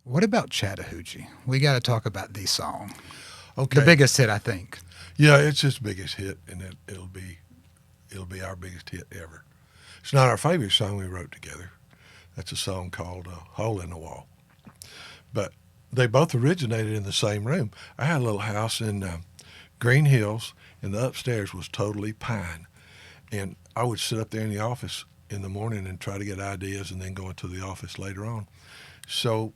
What about Chattahoochee? We got to talk about the song. Okay. The biggest hit, I think. Yeah, it's his biggest hit, and it'll be our biggest hit ever. It's not our favorite song we wrote together. That's a song called "Hole in the Wall." But they both originated in the same room. I had a little house in Green Hills, and the upstairs was totally pine. And I would sit up there in the office in the morning and try to get ideas, and then go into the office later on. So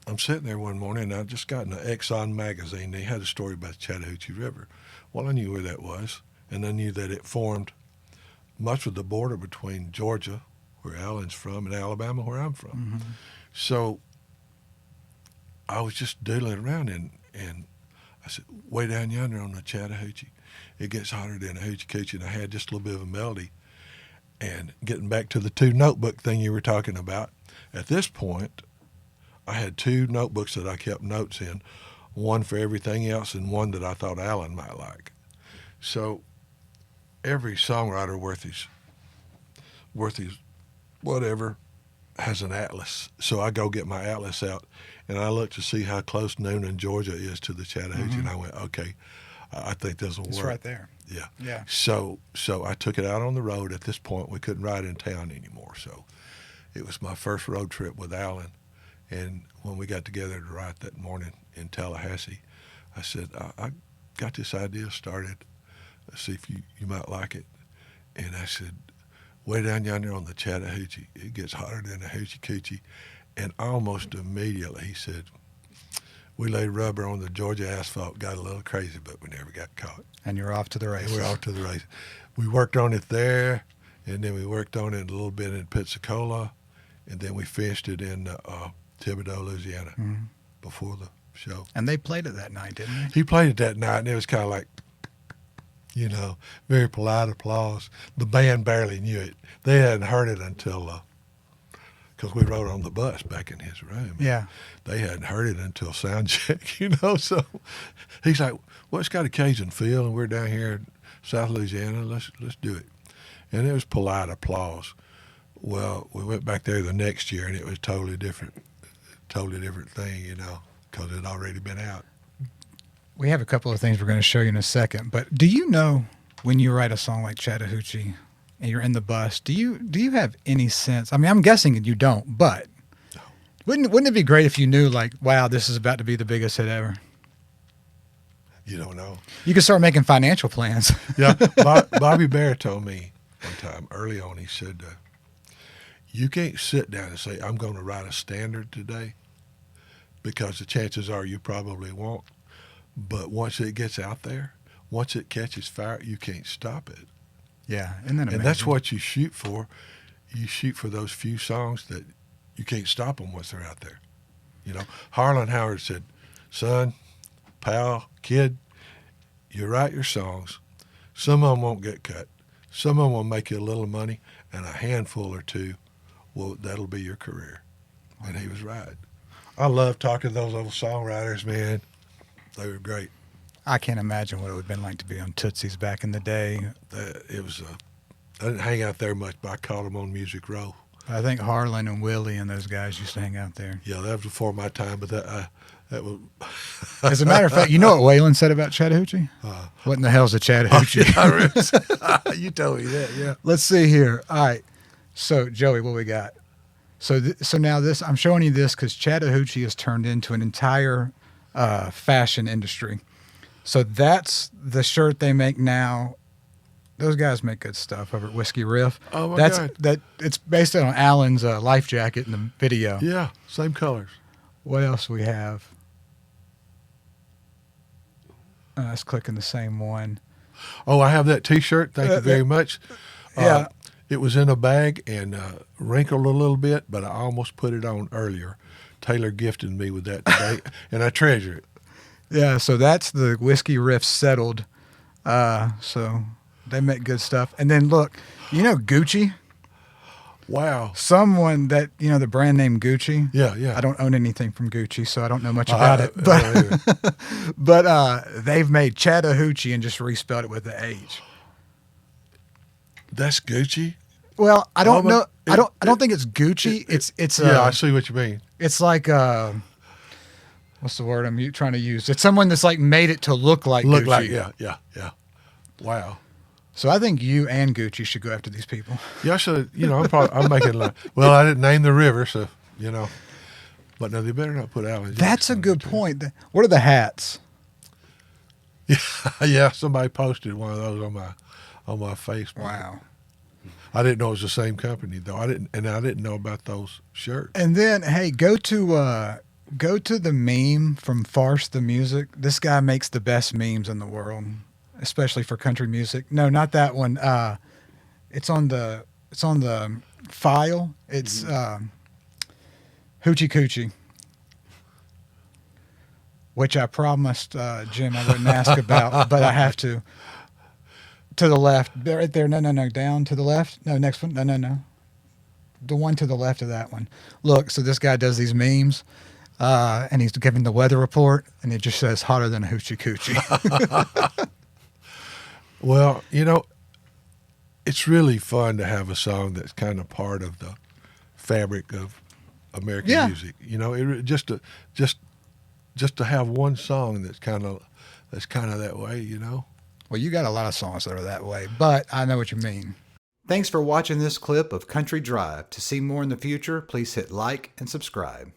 I'm sitting there one morning, and I just got in an Exxon magazine. They had a story about the Chattahoochee River. Well, I knew where that was, and I knew that it formed much of the border between Georgia, where Alan's from, and Alabama, where I'm from. Mm-hmm. So I was just doodling around, and I said, way down yonder on the Chattahoochee, it gets hotter than a hoochie coochie, and I had just a little bit of a melody. And getting back to the 2 notebook thing you were talking about, at this point, I had 2 notebooks that I kept notes in, one for everything else and one that I thought Alan might like. So every songwriter worth his whatever has an atlas. So I go get my atlas out, and I look to see how close Noonan, Georgia is to the Chattahoochee, Mm-hmm. and I went, okay, I think this will work. It's right there. Yeah. Yeah. So I took it out on the road. At this point, we couldn't ride in town anymore. So it was my first road trip with Alan. And when we got together to write that morning in Tallahassee, I said, I got this idea started. Let's see if you might like it. And I said, way down yonder on the Chattahoochee, it gets hotter than a hoochie coochie. And almost immediately he said, we laid rubber on the Georgia asphalt, got a little crazy, but we never got caught. And you're off to the races. And we're off to the race. We worked on it there, and then we worked on it a little bit in Pensacola, and then we finished it in Thibodaux, Louisiana, Mm-hmm. before the show. And they played it that night, didn't they? He played it that night, and it was kind of like, very polite applause. The band barely knew it. They hadn't heard it until, because we wrote on the bus back in his room. Yeah. They hadn't heard it until sound check, So he's like, well, it's got a Cajun feel, and we're down here in South Louisiana. Let's do it. And it was polite applause. Well, we went back there the next year, and it was totally different thing, because it had already been out. We have a couple of things we're going to show you in a second, but do you know when you write a song like Chattahoochee and you're in the bus, do you have any sense? I mean, I'm guessing you don't, but wouldn't it be great if you knew, like, wow, this is about to be the biggest hit ever? You don't know. You could start making financial plans. Yeah, Bobby Bear told me one time early on, he said, you can't sit down and say, I'm going to write a standard today, because the chances are you probably won't. But once it gets out there, once it catches fire, you can't stop it. Yeah, isn't that amazing? And that's what you shoot for. You shoot for those few songs that you can't stop them once they're out there. Harlan Howard said, son, pal, kid, you write your songs. Some of them won't get cut. Some of them will make you a little money, and a handful or two, that'll be your career. And he was right. I love talking to those old songwriters, man. They were great. I can't imagine what it would have been like to be on Tootsie's back in the day. It was. I didn't hang out there much, but I caught them on Music Row. I think Harlan and Willie and those guys used to hang out there. Yeah, that was before my time, but that was. As a matter of fact, you know what Waylon said about Chattahoochee? What in the hell's a Chattahoochee? You told me that, yeah. Let's see here. All right. So, Joey, what we got? So now this, I'm showing you this because Chattahoochee has turned into an entire fashion industry. So that's the shirt they make now. Those guys make good stuff over at Whiskey Riff. Oh, my God. It's based on Alan's life jacket in the video. Yeah, same colors. What else we have? Let's click in the same one. Oh, I have that T-shirt. Thank you very much. Yeah. It was in a bag and wrinkled a little bit, but I almost put it on earlier. Taylor gifted me with that today, and I treasure it. Yeah, so that's the Whiskey Riff settled. So they make good stuff. And then look, Gucci? Wow. Someone that, the brand name Gucci. Yeah. I don't own anything from Gucci, so I don't know much about it. But they've made Chattahoochee and just respelled it with the H. That's Gucci? Well, I don't but know. I don't think it's Gucci. It's yeah, I see what you mean. It's like what's the word I'm trying to use? It's someone that's like made it to look like Gucci. Yeah. Wow. So I think you and Gucci should go after these people. Yeah, I should. I'm making like. Well, I didn't name the river, so But no, they better not put allergies. That's a good point. What are the hats? Yeah. Somebody posted one of those on my Facebook. Wow. I didn't know it was the same company though. I didn't know about those shirts. And then, hey, go to the meme from Farce the Music. This guy makes the best memes in the world, especially for country music. No, not that one. It's on the file. It's Hoochie Coochie, which I promised Jim I wouldn't ask about, but I have to. To the left, right there. No. Down to the left. No, next one. No. The one to the left of that one. Look, so this guy does these memes, and he's giving the weather report, and it just says hotter than a hoochie coochie. Well, it's really fun to have a song that's kind of part of the fabric of American music. Just to have one song that's kind of that way. Well, you got a lot of songs that are that way, but I know what you mean. Thanks for watching this clip of Country Drive. To see more in the future, please hit like and subscribe.